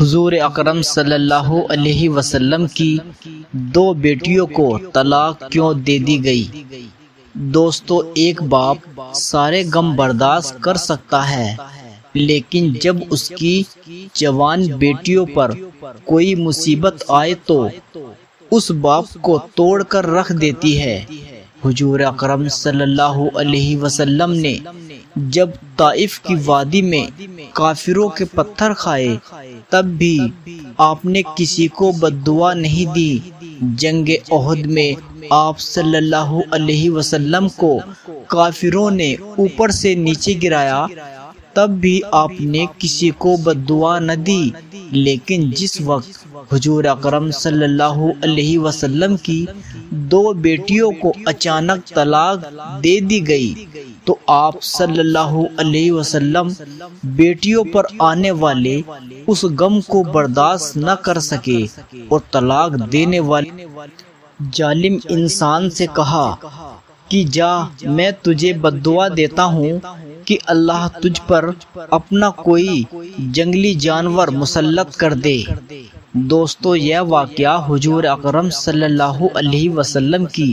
حضور اکرم صلی اللہ علیہ وسلم کی دو بیٹیوں کو طلاق کیوں دے دی گئی؟ دوستو، ایک باپ سارے غم برداشت کر سکتا ہے، لیکن جب اس کی جوان بیٹیوں پر کوئی مصیبت آئے تو اس باپ کو توڑ کر رکھ دیتی ہے۔ حضور اکرم صلی اللہ علیہ وسلم نے جب طائف کی وادی میں کافروں کے پتھر کھائے تب بھی آپ نے کسی کو بد دعا نہیں دی۔ جنگ احد میں آپ صلی اللہ علیہ وسلم کو کافروں نے اوپر سے نیچے گرایا، تب بھی آپ نے کسی کو بد دعا نہ دی، لیکن جس وقت حضور اکرم صلی اللہ علیہ وسلم کی دو بیٹیوں کو اچانک طلاق دے دی گئی تو آپ صلی اللہ علیہ وسلم بیٹیوں پر آنے والے اس غم کو برداشت نہ کر سکے اور طلاق دینے والے ظالم انسان سے کہا کہ جا، میں تجھے بد دعا دیتا ہوں کہ اللہ تجھ پر اپنا کوئی جنگلی جانور مسلط کر دے۔ دوستو، یہ واقعہ حضور اکرم صلی اللہ علیہ وسلم کی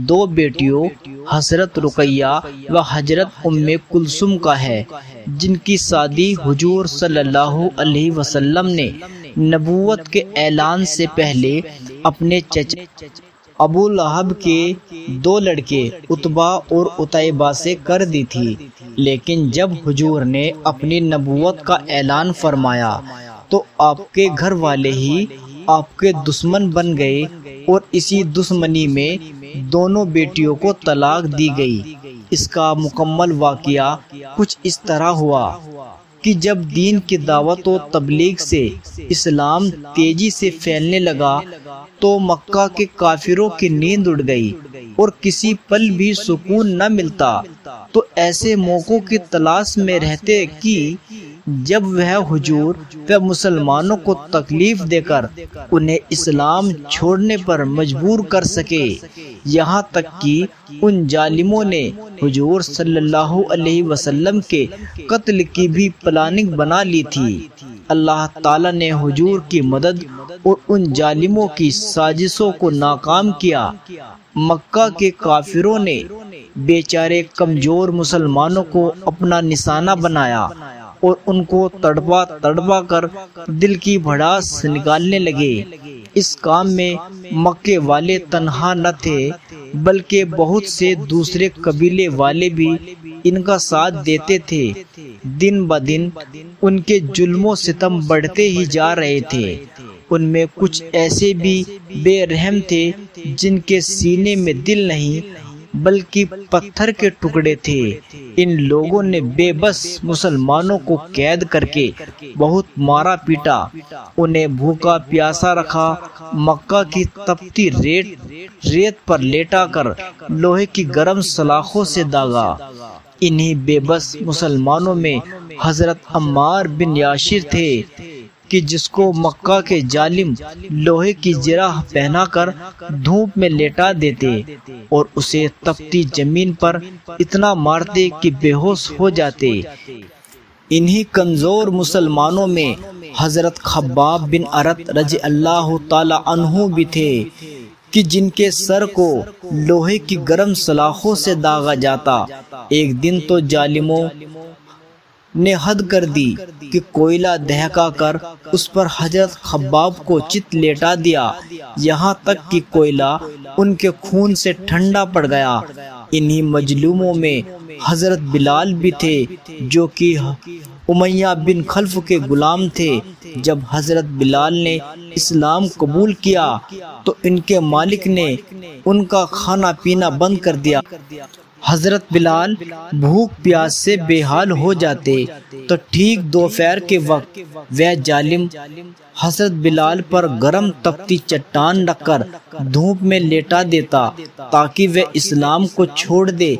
دو بیٹیوں حضرت رقیہ و حضرت ام کلثوم کا ہے، جن کی شادی حضور صلی اللہ علیہ وسلم نے نبوت کے اعلان سے پہلے اپنے چچا ابو لہب کے دو لڑکے عتبہ اور عتیبہ سے کر دی تھی، لیکن جب حضور نے اپنی نبوت کا اعلان فرمایا تو آپ کے گھر والے ہی آپ کے دشمن بن گئے اور اسی دشمنی میں دونوں بیٹیوں کو طلاق دی گئی۔ اس کا مکمل واقعہ کچھ اس طرح ہوا کہ جب دین کی دعوت و تبلیغ سے اسلام تیزی سے پھیلنے لگا تو مکہ کے کافروں کی نیند اڑ گئی اور کسی پل بھی سکون نہ ملتا، تو ایسے موقعوں کی تلاش میں رہتے کہ جب وہ حضور و مسلمانوں کو تکلیف دے کر انہیں اسلام چھوڑنے پر مجبور کر سکے۔ یہاں تک کہ ان ظالموں نے حضور صلی اللہ علیہ وسلم کے قتل کی بھی پلاننگ بنا لی تھی۔ اللہ تعالیٰ نے حضور کی مدد اور ان ظالموں کی سازشوں کو ناکام کیا۔ مکہ کے کافروں نے بیچارے کمزور مسلمانوں کو اپنا نشانہ بنایا اور ان کو تڑپا تڑپا کر دل کی بھڑاس نکالنے لگے۔ اس کام میں مکے والے تنہا نہ تھے، بلکہ بہت سے دوسرے قبیلے والے بھی ان کا ساتھ دیتے تھے۔ دن بدن ان کے ظلم و ستم بڑھتے ہی جا رہے تھے۔ ان میں کچھ ایسے بھی بے رحم تھے جن کے سینے میں دل نہیں بلکہ پتھر کے ٹکڑے تھے۔ ان لوگوں نے بے بس مسلمانوں کو قید کر کے بہت مارا پیٹا، انہیں بھوکا پیاسا رکھا، مکہ کی تپتی ریت پر لیٹا کر لوہے کی گرم سلاخوں سے داغا۔ انہی بے بس مسلمانوں میں حضرت عمار بن یاسر تھے کہ جس کو مکہ کے ظالم لوہے کی جراح پہنا کر دھوپ میں لیٹا دیتے اور اسے تپتی زمین پر اتنا مارتے کہ بے ہوش ہو جاتے۔ انہی کمزور مسلمانوں میں حضرت خباب بن ارت رضی اللہ تعالی عنہ بھی تھے کہ جن کے سر کو لوہے کی گرم سلاخوں سے داغا جاتا۔ ایک دن تو ظالموں نے حد کر دی کہ کوئلہ دہکا کر اس پر حضرت خباب کو چت لیٹا دیا، یہاں تک کہ کوئلہ ان کے خون سے ٹھنڈا پڑ گیا۔ انہی مظلوموں میں حضرت بلال بھی تھے جو کہ امیہ بن خلف کے غلام تھے۔ جب حضرت بلال نے اسلام قبول کیا تو ان کے مالک نے ان کا کھانا پینا بند کر دیا۔ حضرت بلال بھوک پیاس سے بے حال ہو جاتے تو ٹھیک دوپہر کے وقت وہ ظالم حضرت بلال پر گرم تپتی چٹان رکھ کر دھوپ میں لیٹا دیتا تاکہ وہ اسلام کو چھوڑ دے،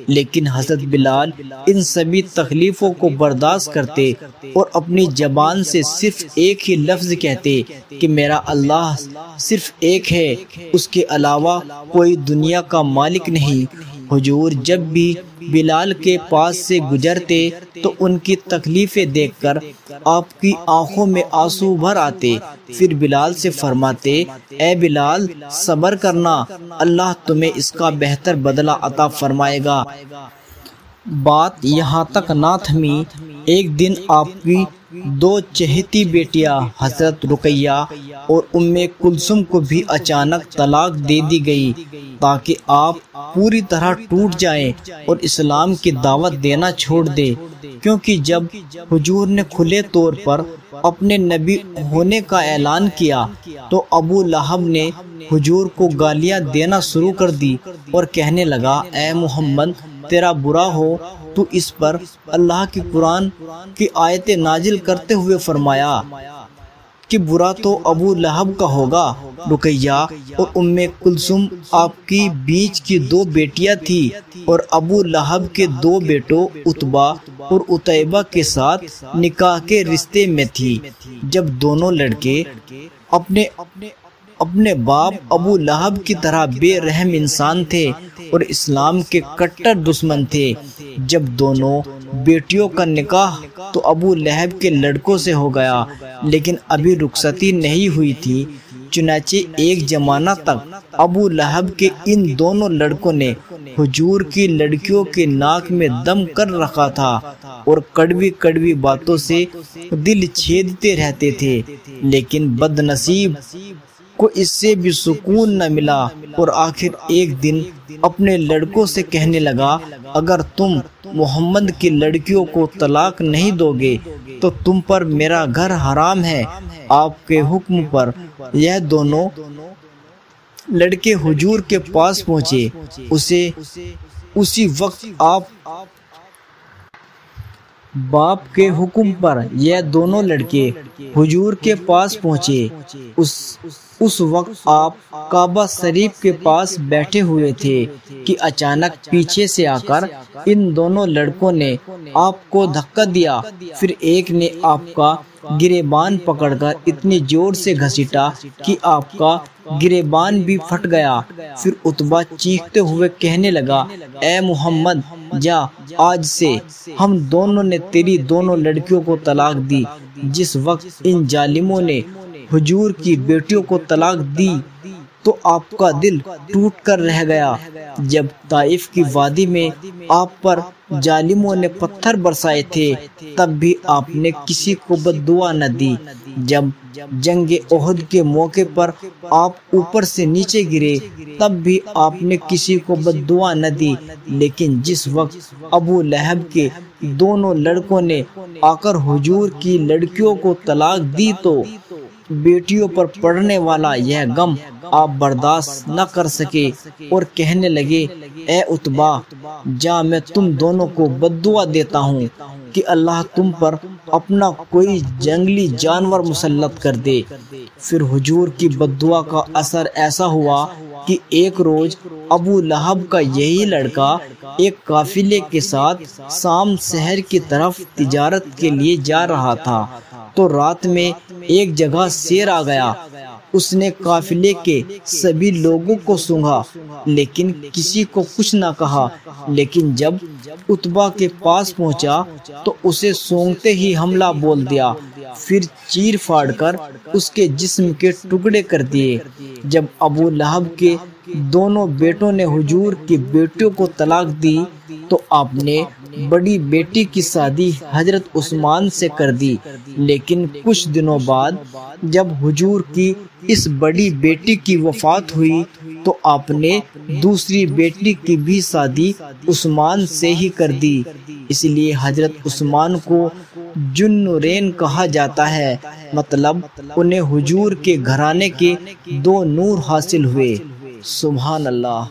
لیکن حضرت بلال ان سبھی تکلیفوں کو برداشت کرتے اور اپنی زبان سے صرف ایک ہی لفظ کہتے کہ میرا اللہ صرف ایک ہے، اس کے علاوہ کوئی دنیا کا مالک نہیں، حضور جب بھی بلال کے پاس سے گزرتے تو ان کی تکلیفیں دیکھ کر آپ کی آنکھوں میں آنسو بھر آتے۔ پھر بلال سے فرماتے، اے بلال صبر کرنا، اللہ تمہیں اس کا بہتر بدلہ عطا فرمائے گا۔ بات یہاں تک نہ تھمی، ایک دن آپ کی دو چہیتی بیٹیاں حضرت رقیہ اور ام کلثوم کو بھی اچانک طلاق دے دی گئی تاکہ آپ پوری طرح ٹوٹ جائیں اور اسلام کی دعوت دینا چھوڑ دیں، کیونکہ جب حضور نے کھلے طور پر اپنے نبی ہونے کا اعلان کیا تو ابو لہب نے حضور کو گالیاں دینا شروع کر دی اور کہنے لگا، اے محمد تیرا برا ہو۔ تو اس پر اللہ کی قرآن کی آیتیں نازل کرتے ہوئے فرمایا کہ برا تو ابو لہب کا ہوگا۔ رقیہ اور ام کلثوم آپ کی بیچ کی دو بیٹیاں تھی اور ابو لہب کے دو بیٹوں عتبہ اور عتیبہ کے ساتھ نکاح کے رشتے میں تھی۔ جب دونوں لڑکے اپنے باپ ابو لہب کی طرح بے رحم انسان تھے اور اسلام کے کٹر دشمن تھے۔ جب دونوں بیٹیوں کا نکاح تو ابو لہب کے لڑکوں سے ہو گیا، لیکن ابھی رخصتی نہیں ہوئی تھی، چنانچہ ایک زمانہ تک ابو لہب کے ان دونوں لڑکوں نے حضور کی لڑکیوں کے ناک میں دم کر رکھا تھا اور کڑوی کڑوی باتوں سے دل چھیدتے رہتے تھے، لیکن بد نصیب کو اس سے بھی سکون نہ ملا اور آخر ایک دن اپنے لڑکوں سے کہنے لگا، اگر تم محمد کی لڑکیوں کو طلاق نہیں دو گے تو تم پر میرا گھر حرام ہے۔ آپ کے حکم پر یہ دونوں لڑکے حضور کے پاس پہنچے۔ اسی وقت باپ کے حکم پر یہ دونوں لڑکے حضور کے پاس پہنچے۔ اس وقت آپ کعبہ شریف کے پاس بیٹھے ہوئے تھے کہ اچانک پیچھے سے آ کر ان دونوں لڑکوں نے آپ کو دھکا دیا، پھر ایک نے آپ کا گریبان پکڑ کر اتنی زور سے گھسیٹا کہ آپ کا گریبان بھی پھٹ گیا۔ پھر عتبہ چیختے ہوئے کہنے لگا، اے محمد جا، آج سے ہم دونوں نے تیری دونوں لڑکیوں کو طلاق دی۔ جس وقت ان ظالموں نے حضور کی بیٹیوں کو طلاق دی تو آپ کا دل ٹوٹ کر رہ گیا۔ جب طائف کی وادی میں آپ پر ظالموں نے پتھر برسائے تھے تب بھی آپ نے کسی کو بد دعا نہ دی۔ جب جنگ احد کے موقع پر آپ اوپر سے نیچے گرے تب بھی آپ نے کسی کو بد دعا نہ دی، لیکن جس وقت ابو لہب کے دونوں لڑکوں نے آ کر حضور کی لڑکیوں کو طلاق دی تو بیٹیوں پر پڑنے والا یہ غم آپ برداشت نہ کر سکے اور کہنے لگے، اے عتبہ جا، میں تم دونوں کو بد دعا دیتا ہوں کہ اللہ تم پر اپنا کوئی جنگلی جانور مسلط کر دے۔ پھر حضور کی بد دعا کا اثر ایسا ہوا کہ ایک روز ابو لہب کا یہی لڑکا ایک قافلے کے ساتھ شام شہر کی طرف تجارت کے لیے جا رہا تھا تو رات میں ایک جگہ شیر آ گیا۔ اس نے قافلے کے سبھی لوگوں کو سونگھا لیکن کسی کو کچھ نہ کہا، لیکن جب عتبہ کے پاس پہنچا تو اسے سونگتے ہی حملہ بول دیا، پھر چیر پھاڑ کر اس کے جسم کے ٹکڑے کر دیے۔ جب ابو لہب کے دونوں بیٹوں نے حضور کی بیٹیوں کو طلاق دی تو آپ نے بڑی بیٹی کی شادی حضرت عثمان سے کر دی، لیکن کچھ دنوں بعد جب حضور کی اس بڑی بیٹی کی وفات ہوئی تو آپ نے دوسری بیٹی کی بھی شادی عثمان سے ہی کر دی۔ اس لیے حضرت عثمان کو ذوالنورین کہا جاتا ہے، مطلب انہیں حضور کے گھرانے کے دو نور حاصل ہوئے۔ سبحان اللہ۔